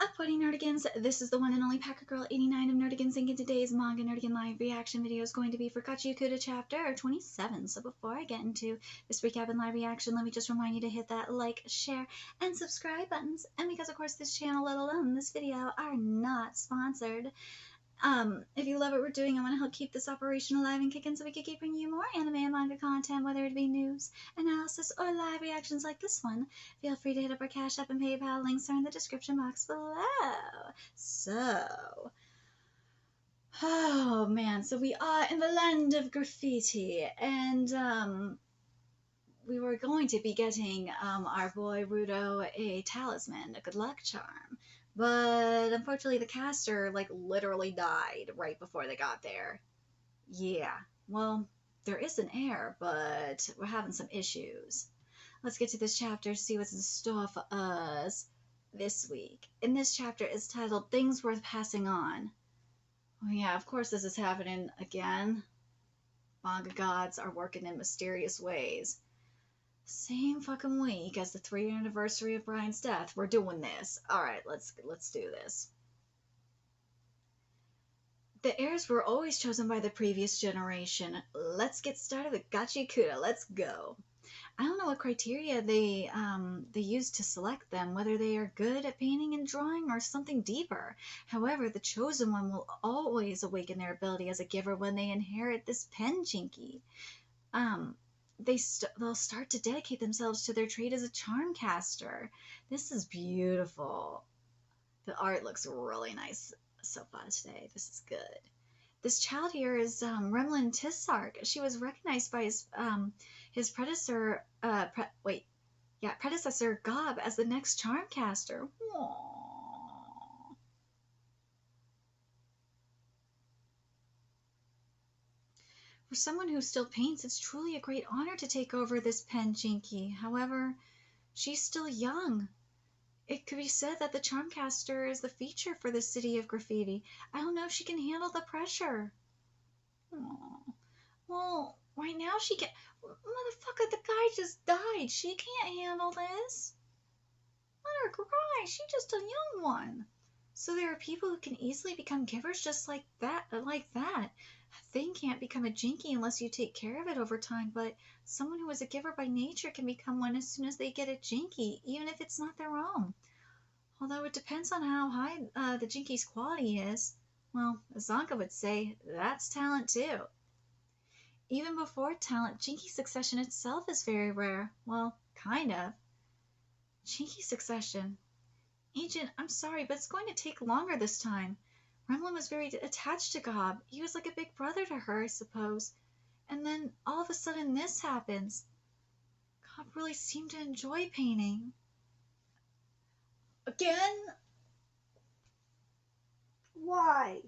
Up, buddy Nerdigans? This is the one and only Packer Girl 89 of Nerdigans, and today's Manga Nerdigan live reaction video is going to be for Gachiakuta chapter 27. So before I get into this recap and live reaction, let me just remind you to hit that like, share, and subscribe buttons. And because of course this channel, let alone this video, are not sponsored. If you love what we're doing, I want to help keep this operation alive and kicking so we can keep bringing you more anime and manga content, whether it be news, analysis, or live reactions like this one. Feel free to hit up our Cash App and PayPal. Links are in the description box below. So, oh man, so we are in the land of graffiti, and we were going to be getting our boy Rudo a talisman, a good luck charm. But unfortunately, the caster, like, literally died right before they got there. Yeah, well, there is an heir, but we're having some issues. Let's get to this chapter, see what's in store for us this week. And this chapter is titled Things Worth Passing On. Oh yeah, of course this is happening again. Manga gods are working in mysterious ways. Same fucking week as the 3-year anniversary of Brian's death. We're doing this. Alright, let's do this. The heirs were always chosen by the previous generation. Let's get started with Gachiakuta. Let's go. I don't know what criteria they use to select them, whether they are good at painting and drawing or something deeper. However, the chosen one will always awaken their ability as a giver when they inherit this pen jinky. They'll start to dedicate themselves to their trade as a charm caster. This is beautiful. The art looks really nice so far today. This is good. This child here is Remlin Tissark. She was recognized by his predecessor, predecessor Gob as the next charm caster. Aww. For someone who still paints, it's truly a great honor to take over this pen jinky. However, she's still young. It could be said that the Charmcaster is the feature for the city of graffiti. I don't know if she can handle the pressure. Aww. Well, right now she can. Motherfucker, the guy just died. She can't handle this. Let her cry. She's just a young one. So there are people who can easily become givers just like that. A thing can't become a jinky unless you take care of it over time, but someone who is a giver by nature can become one as soon as they get a jinky, even if it's not their own. Although it depends on how high the jinky's quality is. Well, as Zonka would say, that's talent too. Even before talent, jinky succession itself is very rare. Well, kind of. Jinky succession. Agent, I'm sorry, but it's going to take longer this time. Remlin was very attached to Gob. He was like a big brother to her, I suppose. And then all of a sudden this happens. Gob really seemed to enjoy painting. Again? Why?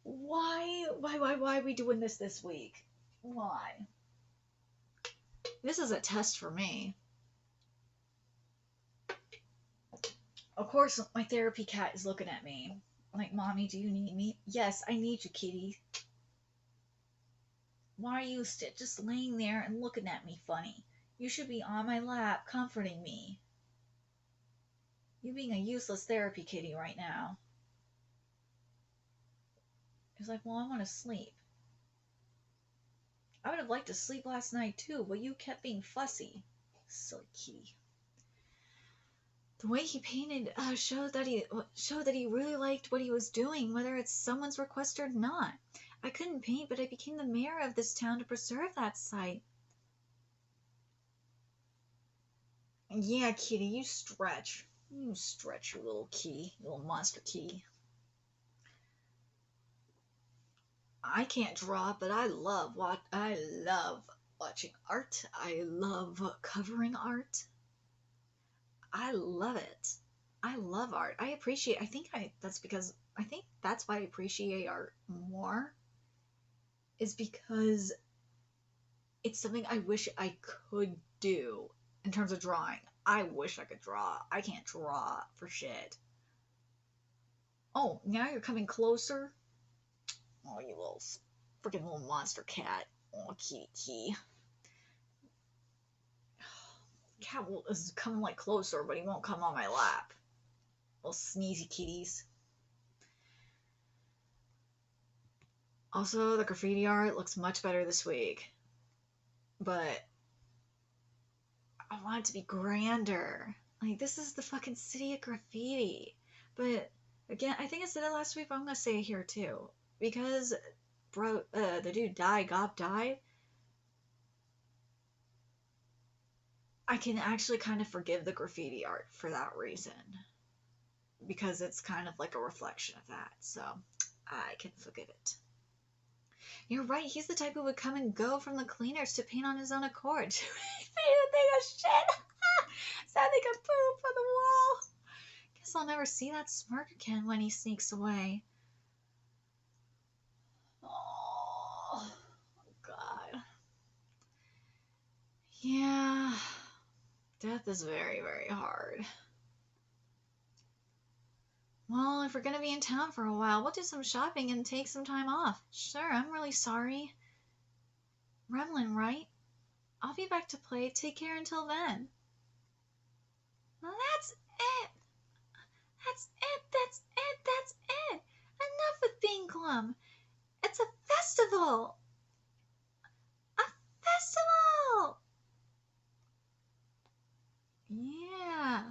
Why are we doing this week? Why? This is a test for me. Of course, my therapy cat is looking at me. Like, Mommy, do you need me? Yes, I need you, kitty. Why are you just laying there and looking at me funny? You should be on my lap, comforting me. You're being a useless therapy kitty right now. He's like, well, I want to sleep. I would have liked to sleep last night too, but you kept being fussy. Silly kitty. The way he painted showed that he really liked what he was doing, whether it's someone's request or not. I couldn't paint, but I became the mayor of this town to preserve that site. Yeah, kitty, you stretch. You stretch, you little kitty, you little monster kitty. I can't draw, but I love watching art. I love covering art. I love it. I love art. I think that's why I appreciate art more, is because it's something I wish I could do in terms of drawing. I wish I could draw. I can't draw for shit. Oh, now you're coming closer? Oh, you little freaking little monster cat. Oh, kitty. Cat is coming like closer, but he won't come on my lap. Little sneezy kitties. Also, the graffiti art looks much better this week. But I want it to be grander. Like, this is the fucking city of graffiti. But, again, I think I said it last week, but I'm gonna say it here too. Because, bro, the dude Gob died, I can actually kind of forgive the graffiti art for that reason. Because it's kind of like a reflection of that. So, I can forgive it. You're right, he's the type who would come and go from the cleaners to paint on his own accord. He would think of shit. Something could poop on the wall. Guess I'll never see that smirk again when he sneaks away. Oh, God. Yeah. Death is very, very hard. Well, if we're gonna be in town for a while, we'll do some shopping and take some time off. Sure, I'm really sorry. Remlin, right? I'll be back to play. Take care until then. Well, that's it. That's it. That's it. That's it. Enough with being glum. It's a festival. A festival. Yeah.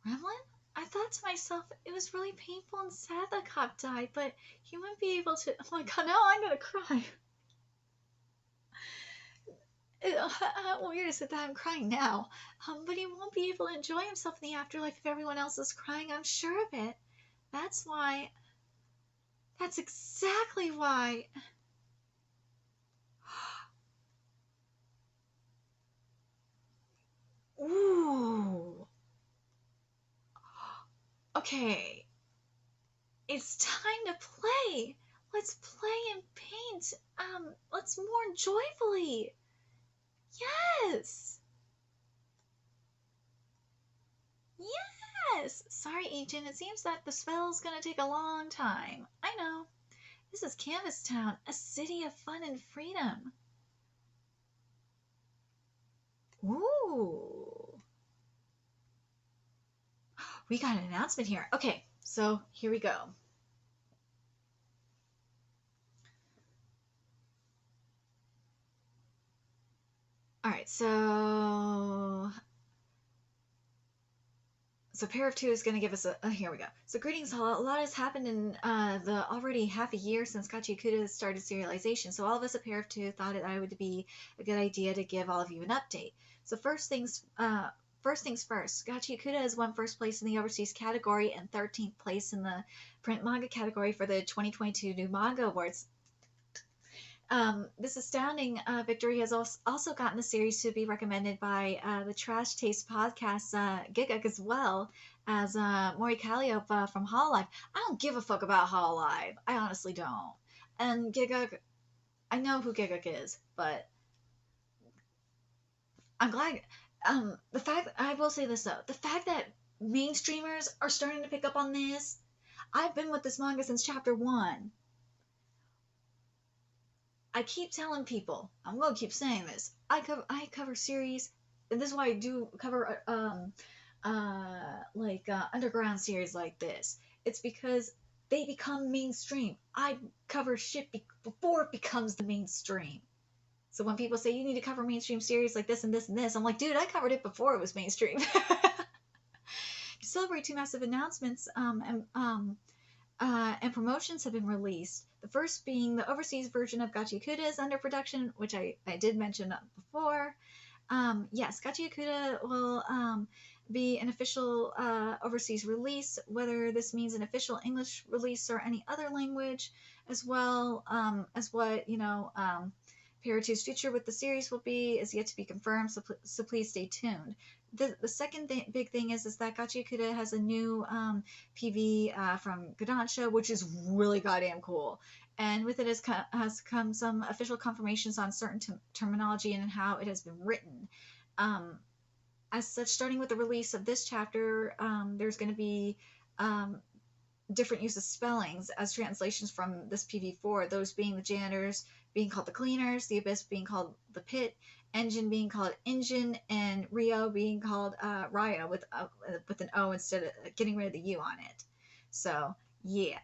Remlin? I thought to myself it was really painful and sad that Cop died, but he wouldn't be able to. Oh my God, now I'm gonna cry. Weird is that I'm crying now. But he won't be able to enjoy himself in the afterlife if everyone else is crying. I'm sure of it. That's why. That's exactly why. Ooh. Okay. It's time to play. Let's play and paint. Let's mourn joyfully. Yes. Yes. Sorry, Agent. It seems that the spell's gonna take a long time. I know. This is Canvas Town, a city of fun and freedom. Ooh. We got an announcement here. Okay, so here we go. Alright, so Pair of Two is going to give us here we go. So greetings all. A lot has happened in the already half a year since Gachiakuta started serialization. So all of us at Pair of Two thought it would be a good idea to give all of you an update. So first things first. Gachiakuta has won first place in the overseas category and 13th place in the print manga category for the 2022 New Manga Awards. This astounding victory has also gotten the series to be recommended by the Trash Taste podcast Giguk, as well as Mori Calliope from Hololive. I don't give a fuck about Hololive. I honestly don't. And Giguk, I know who Giguk is, but I'm glad. The fact, I will say this though, the fact that mainstreamers are starting to pick up on this. I've been with this manga since chapter 1. I keep telling people, I'm going to keep saying this. I cover series, and this is why I do cover underground series like this. It's because they become mainstream. I cover shit before it becomes the mainstream. So when people say you need to cover mainstream series like this and this and this, I'm like, dude, I covered it before it was mainstream. To celebrate 2 massive announcements and promotions have been released. The first being the overseas version of Gachiakuta is under production, which I did mention before. Yes, Gachiakuta will be an official overseas release, whether this means an official English release or any other language, as well as what, Pair2's future with the series will be is yet to be confirmed, so please stay tuned. The second big thing is that Gachiakuta has a new PV from Kodansha, which is really goddamn cool. And with it has come some official confirmations on certain terminology and how it has been written. As such, starting with the release of this chapter, there's going to be different use of spellings as translations from this PV4, those being the janitors being called the cleaners, the abyss being called the pit, engine being called engine and Rio being called Rio with an O instead of getting rid of the U on it. So yeah,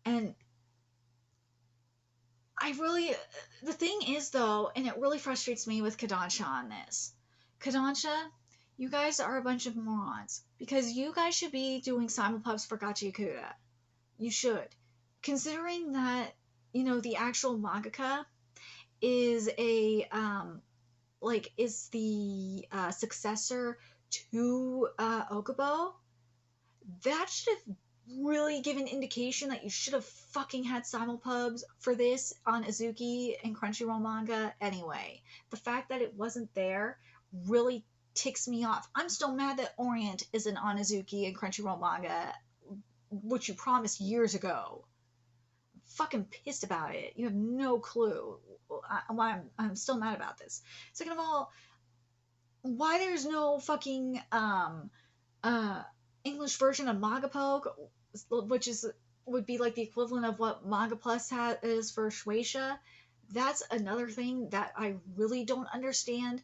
and I really, the thing is though, and it really frustrates me with Kodansha on this. Kodansha, you guys are a bunch of morons because you guys should be doing simulpubs for Gachiakuta. You should, considering that the actual mangaka is a is the successor to Okubo. That should have really given indication that you should have fucking had simulpubs for this on Azuki and Crunchyroll manga anyway. The fact that it wasn't there really ticks me off. I'm still mad that Orient isn't on Azuki and Crunchyroll manga, which you promised years ago. I'm fucking pissed about it. You have no clue why I'm still mad about this. Second of all, why there's no fucking uh English version of Magapoke, which would be like the equivalent of what Manga Plus is for Shueisha. That's another thing that I really don't understand.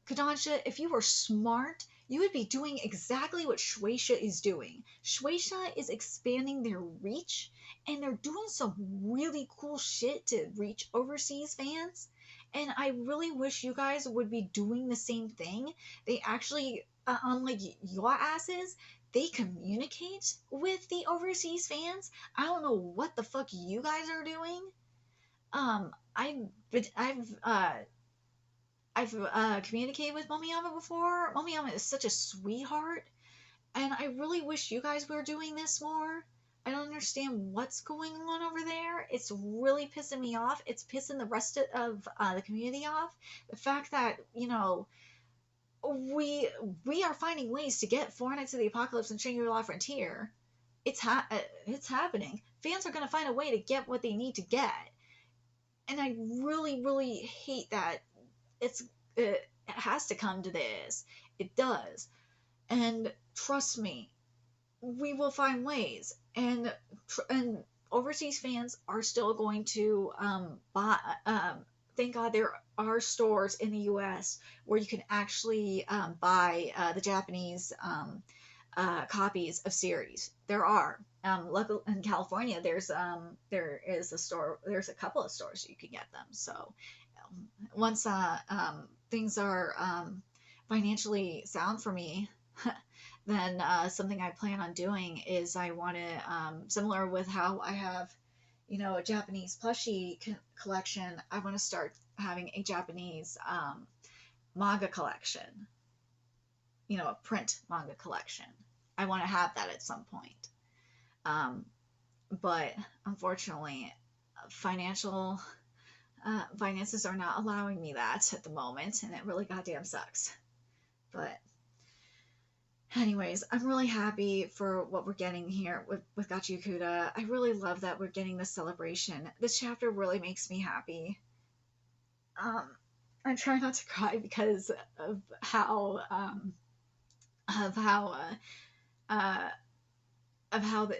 Kodansha, if you were smart, you would be doing exactly what Shueisha is doing. Shueisha is expanding their reach, and they're doing some really cool shit to reach overseas fans. And I really wish you guys would be doing the same thing. They actually, unlike your asses, they communicate with the overseas fans. I don't know what the fuck you guys are doing. I've communicated with Momiyama before. Momiyama is such a sweetheart, and I really wish you guys were doing this more. I don't understand what's going on over there. It's really pissing me off. It's pissing the rest of the community off. The fact that we are finding ways to get Four Nights of the Apocalypse and Shangri-La Frontier. It's happening. Fans are gonna find a way to get what they need to get, and I really, really hate that it has to come to this. It does, and trust me, we will find ways. And overseas fans are still going to buy. Thank God there are stores in the U.S. where you can actually buy the Japanese copies of series. There are. Luckily in California, there is a store. There's a couple of stores you can get them. So once things are financially sound for me, then something I plan on doing is I want to, similar with how I have, a Japanese plushie collection, I want to start having a Japanese manga collection, a print manga collection. I want to have that at some point. But unfortunately, finances are not allowing me that at the moment, and it really goddamn sucks. But anyways, I'm really happy for what we're getting here with Gachiakuta. I really love that we're getting this celebration. This chapter really makes me happy. I'm trying not to cry because of how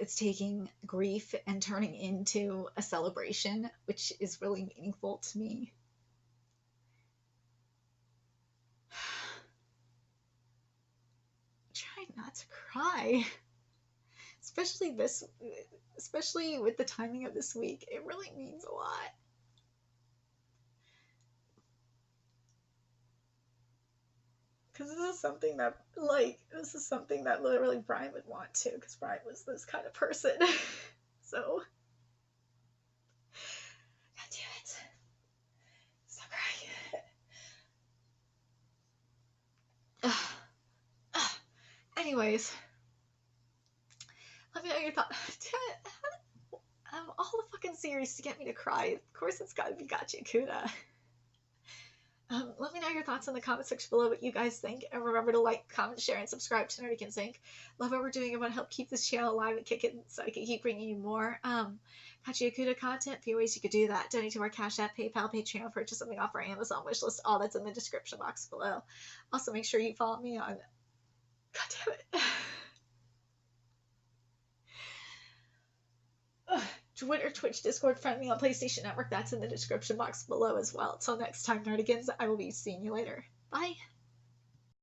it's taking grief and turning into a celebration, which is really meaningful to me. Try not to cry, especially with the timing of this week. It really means a lot. Because this is something that literally Brian would want to, because Brian was this kind of person. So, God damn it. Stop crying. Anyways, let me know your thoughts. Damn it. All the fucking series to get me to cry. Of course it's gotta be Gachiakuta. Let me know your thoughts in the comment section below, what you guys think, and remember to like, comment, share, and subscribe to Nerdy Can Sync. Love what we're doing. I want to help keep this channel alive and kicking so I can keep bringing you more Gachiakuta content. A few ways you could do that: donate to our Cash App, PayPal, Patreon, purchase something off our Amazon wishlist. All that's in the description box below. Also, make sure you follow me on. God damn it. Twitter, Twitch, Discord, friend me on PlayStation Network. That's in the description box below as well. Till next time, Nerdigans, I will be seeing you later. Bye!